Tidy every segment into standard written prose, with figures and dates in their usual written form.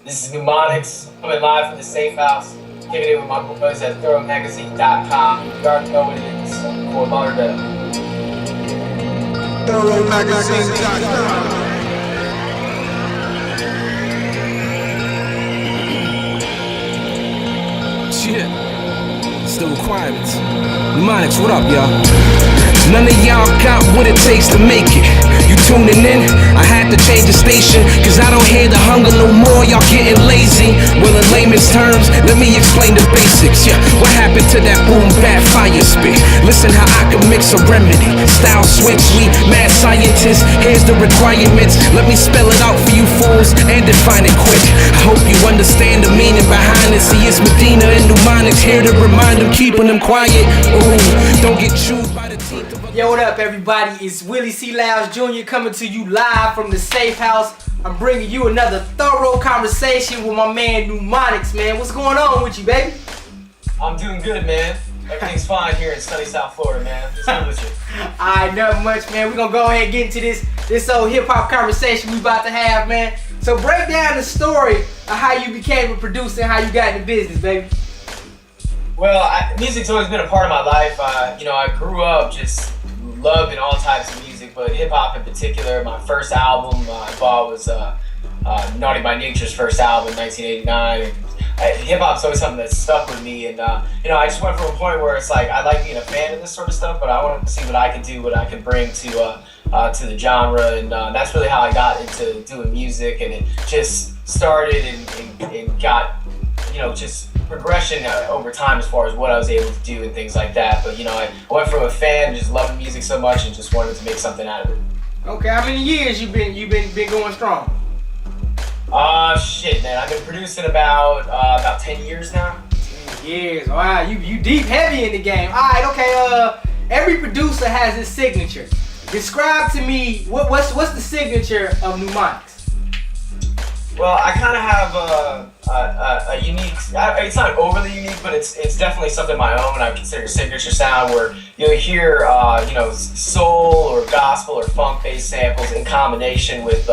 This is Numonics, coming live from the Safe House, kicking it with my boys at ThuroMagazine.com. You already know what it is, Fort Lauderdale. Thuro Magazine.com. Shit, it's the requirements. Numonics, what up, y'all? None of y'all got what it takes to make it. You tuning in? I had to change the station, cause I don't hear the hunger no more. Y'all getting lazy. Well, in layman's terms, let me explain the basics. Yeah, what happened to that boom bap fire spit? Listen how I can mix a remedy. Style switch, we mad scientists. Here's the requirements. Let me spell it out for you fools and define it quick. I hope you understand the meaning behind it. See, it's Medina and Numonics here to remind them, keeping them quiet. Ooh, don't get chewed by the teeth. Yo, what up, everybody? It's Willie C. Lounge Jr. coming to you live from the Safe House. I'm bringing you another thorough conversation with my man Numonics, man. What's going on with you, baby? I'm doing good, man. Everything's fine here in sunny South Florida, man. What's good with you? Alright, nothing much, man. We're gonna go ahead and get into this old hip-hop conversation we about to have, man. So break down the story of how you became a producer and how you got into business, baby. Well, music's always been a part of my life. I grew up just loving all types of music, but hip-hop in particular. My first album I bought was Naughty by Nature's first album in 1989. Hip-hop's always something that stuck with me, and I just went from a point where it's like I like being a fan of this sort of stuff, but I want to see what I can do, what I can bring to the genre, and that's really how I got into doing music, and it just started and got just progression over time as far as what I was able to do and things like that. But I went from a fan just loving music so much and just wanted to make something out of it. Okay, how many years you been going strong? Shit, man, I've been producing about 10 years now. 10 years, wow, you deep heavy in the game. Alright, okay, every producer has his signature. Describe to me what's the signature of Numonics? Well, I kind of have a unique, it's not overly unique, but it's definitely something of my own. I consider a signature sound where you'll hear, soul or gospel or funk-based samples in combination with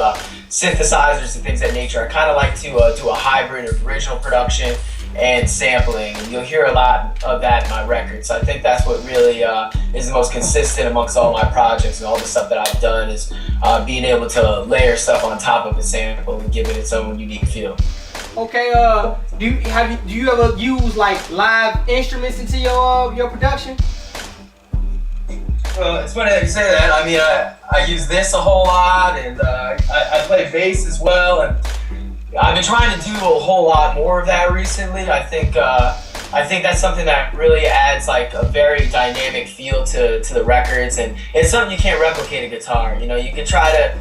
synthesizers and things of that nature. I kind of like to do a hybrid of original production and sampling, and you'll hear a lot of that in my records. So I think that's what really is the most consistent amongst all my projects and all the stuff that I've done is being able to layer stuff on top of a sample and give it its own unique feel. Okay, do you ever use like live instruments into your production? It's funny that you say that. I mean, I use this a whole lot, and I play bass as well, and I've been trying to do a whole lot more of that recently. I think that's something that really adds like a very dynamic feel to the records, and it's something you can't replicate a guitar. You can try to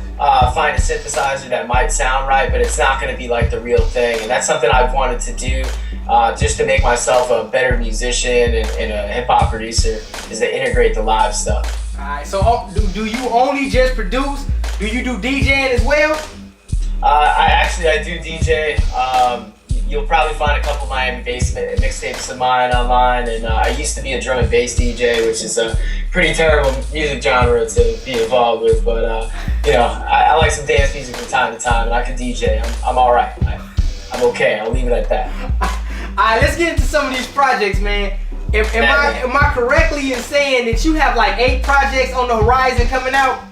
find a synthesizer that might sound right, but it's not going to be like the real thing, and that's something I've wanted to do just to make myself a better musician and a hip-hop producer, is to integrate the live stuff. Alright, so do you only just produce? Do you do DJing as well? I do DJ. You'll probably find a couple Miami bass mixtapes of mine online, and I used to be a drum and bass DJ, which is a pretty terrible music genre to be involved with, but I like some dance music from time to time, and I can DJ. I'm all right. I'm okay. I'll leave it at that. All right, let's get into some of these projects, man. Am I correctly in saying that you have like 8 projects on the horizon coming out?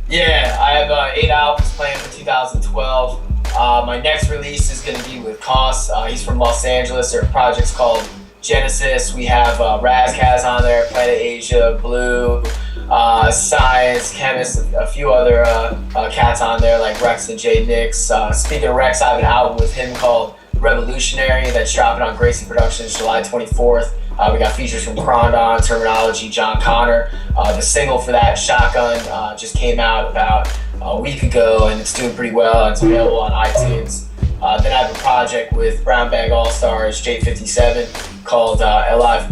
Yeah, I have 8 albums planned for 2012. My next release is going to be with Koss. He's from Los Angeles. There are projects called Genesis. We have Razkaz on there, Planet Asia, Blue, Science, Chemist, a few other cats on there like Rex and Jay Nix. Speaking of Rex, I have an album with him called Revolutionary that's dropping on Gracie Productions July 24th. We got features from Crondon, Terminology, John Connor. The single for that, Shotgun, just came out about a week ago, and it's doing pretty well. It's available on iTunes. Then I have a project with Brown Bag All-Stars, J57, called Alive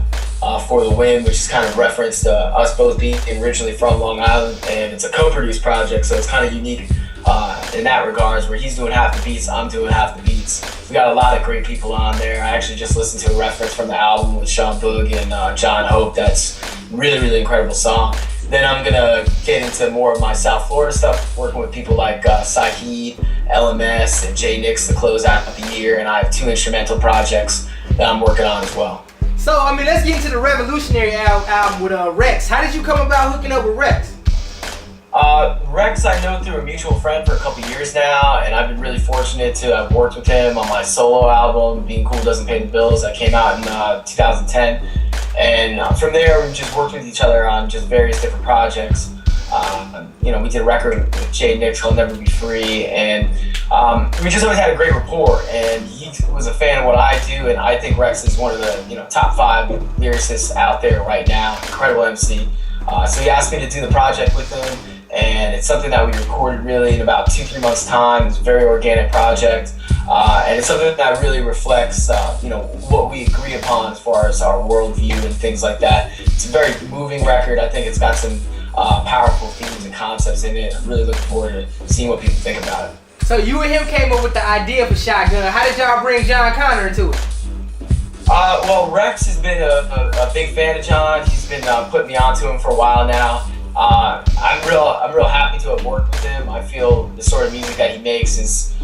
for the Win, which is kind of reference to us both being originally from Long Island, and it's a co-produced project, so it's kind of unique in that regards, where he's doing half the beats, I'm doing half the beats. We got a lot of great people on there. I actually just listened to a reference from the album with Sean Boog and John Hope. That's really, really incredible song. Then I'm gonna get into more of my South Florida stuff, working with people like Saheed, LMS, and J Nix to close out the year. And I have 2 instrumental projects that I'm working on as well. So, I mean, let's get into the Revolutionary album with Rex. How did you come about hooking up with Rex? Rex I know through a mutual friend for a couple years now, and I've been really fortunate to have worked with him on my solo album, Being Cool Doesn't Pay the Bills, that came out in 2010. And from there, we just worked with each other on just various different projects. You know, we did a record with J Nix called Never Be Free, and we just always had a great rapport, and he was a fan of what I do, and I think Rex is one of the top 5 lyricists out there right now, incredible MC. So he asked me to do the project with him, and it's something that we recorded really in about 2-3 months time. It's a very organic project, and it's something that really reflects what we agree upon as far as our worldview and things like that. It's a very moving record. I think it's got some powerful themes and concepts in it. I'm really looking forward to seeing what people think about it. So you and him came up with the idea for Shotgun. How did y'all bring John Connor into it? Well, Rex has been a big fan of John. He's been putting me onto him for a while now. I'm real happy to have worked with him. I feel the sort of music that he makes is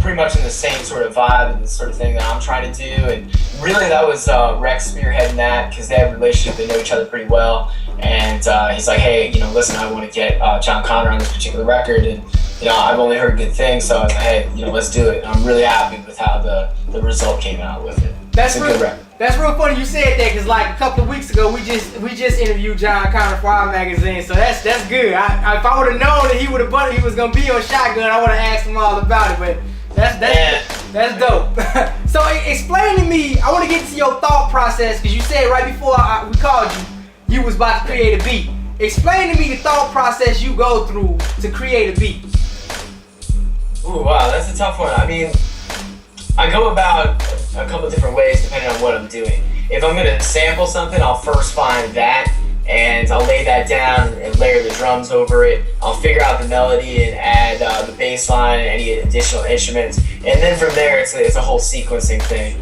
pretty much in the same sort of vibe and the sort of thing that I'm trying to do. And really that was Rex spearheading that, because they have a relationship, they know each other pretty well. And he's like, hey, listen, I want to get John Connor on this particular record, and I've only heard good things, so I was like, hey, let's do it. I'm really happy with how the result came out with it. That's real funny you said that, because like a couple of weeks ago we just interviewed John Connor for our magazine, so that's good. If I would have known that he was gonna be on Shotgun, I would have asked him all about it. But that's dope. So explain to me. I want to get to your thought process, because you said right before we called you was about to create a beat. Explain to me the thought process you go through to create a beat. Ooh, wow, that's a tough one. I mean, I go about a couple different ways depending on what I'm doing. If I'm gonna sample something, I'll first find that, and I'll lay that down and layer the drums over it. I'll figure out the melody and add the bass line and any additional instruments, and then from there it's a whole sequencing thing.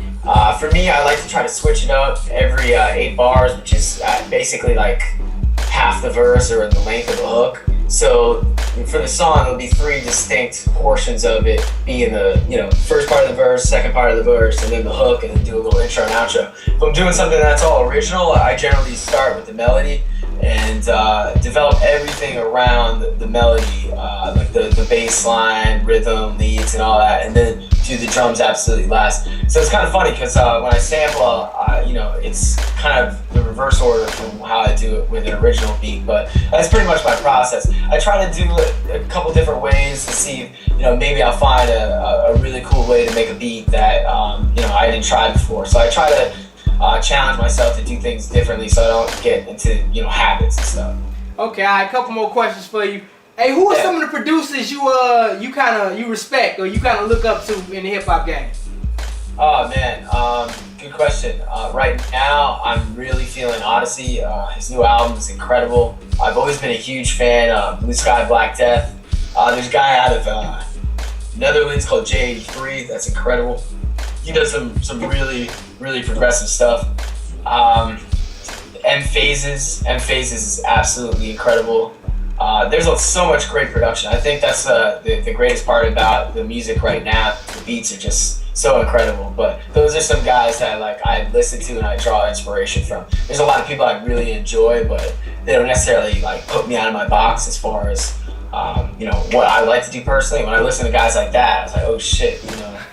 For me, I like to try to switch it up every 8 bars, which is basically like half the verse or the length of the hook. So for the song, it'll be 3 distinct portions of it, being the first part of the verse, second part of the verse, and then the hook, and then do a little intro and outro. If I'm doing something that's all original, I generally start with the melody and develop everything around the melody, like the bass line, rhythm, leads, and all that, and then do the drums absolutely last. So it's kind of funny, because when I sample, it's kind of the reverse order from how I do it with an original beat, but that's pretty much my process. I try to do it a couple different ways to see, maybe I'll find a really cool way to make a beat that, I didn't try before. So I try to challenge myself to do things differently, so I don't get into, habits and stuff. Okay, all right, a couple more questions for you. Hey, who are some of the producers you respect or you kind of look up to in the hip hop game? Oh man, good question. Right now, I'm really feeling Odyssey. His new album is incredible. I've always been a huge fan of Blue Sky Black Death. There's a guy out of Netherlands called J83. That's incredible. He does some really, really progressive stuff. M Phases is absolutely incredible. There's so much great production. I think that's the greatest part about the music right now. The beats are just so incredible. But those are some guys that I listen to and I draw inspiration from. There's a lot of people I really enjoy, but they don't necessarily put me out of my box as far as what I like to do personally. When I listen to guys like that, I was like, oh shit,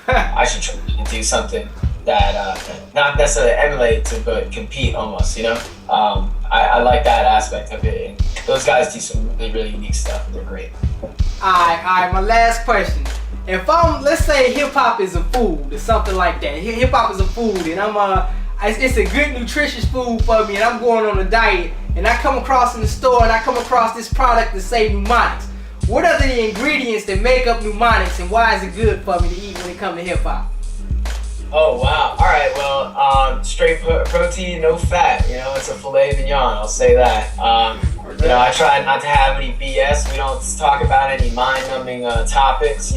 I should try to do something that not necessarily emulate to, but compete almost. I like that aspect of it, and those guys do some really, really unique stuff. They're great. Alright, my last question. If let's say hip hop is a food or something like that. Hip hop is a food, and it's a good nutritious food for me, and I'm going on a diet, and I come across in the store and I come across this product that say Numonics. What are the ingredients that make up Numonics, and why is it good for me to eat when it comes to hip hop? Oh wow! All right, well, straight protein, no fat. It's a filet mignon. I'll say that. I try not to have any BS. We don't talk about any mind-numbing topics.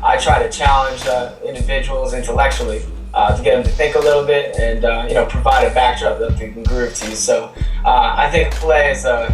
I try to challenge individuals intellectually, to get them to think a little bit and provide a backdrop that they can groove to. So I think play is a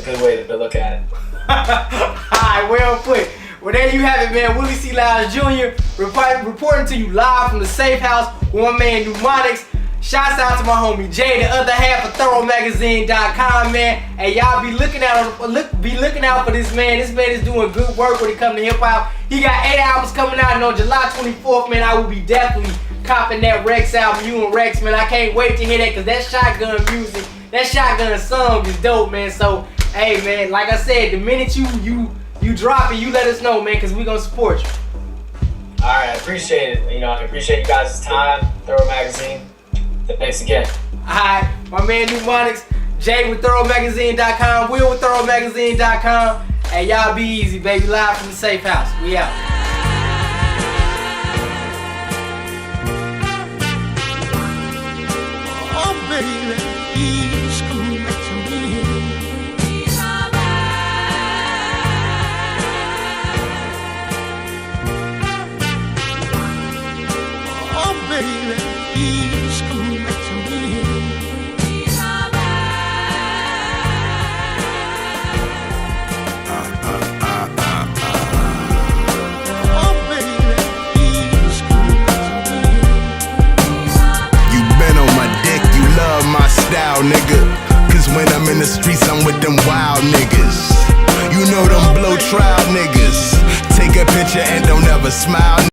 good way to look at it. Alright, well put. Well, there you have it, man. Willie C. Lyles Jr. reporting to you live from the safe house with my man Numonics. Shouts out to my homie Jay, the other half of ThuroMagazine.com, man. Hey, y'all be looking out for this man. This man is doing good work when it comes to hip hop. He got 8 albums coming out, and on July 24th, man, I will be definitely copping that Rex album. You and Rex, man, I can't wait to hear that, because that shotgun music, that shotgun song is dope, man. So, hey, man, like I said, the minute you drop it, you let us know, man, because we gonna support you. All right, I appreciate it. I appreciate you guys' time. Thuro Magazine. Thanks again. Alright, my man Numonics, Jay with ThuroMagazine.com, Will with ThuroMagazine.com. Hey, y'all be easy, baby. Live from the safe house. We out. Oh, baby, please come back to me. Oh, baby, please come back to me. Oh, baby, please come back to me. You been on my dick, you love my style, nigga. Cause when I'm in the streets, I'm with them wild niggas. You know them blow trial niggas. Take a picture and don't ever smile.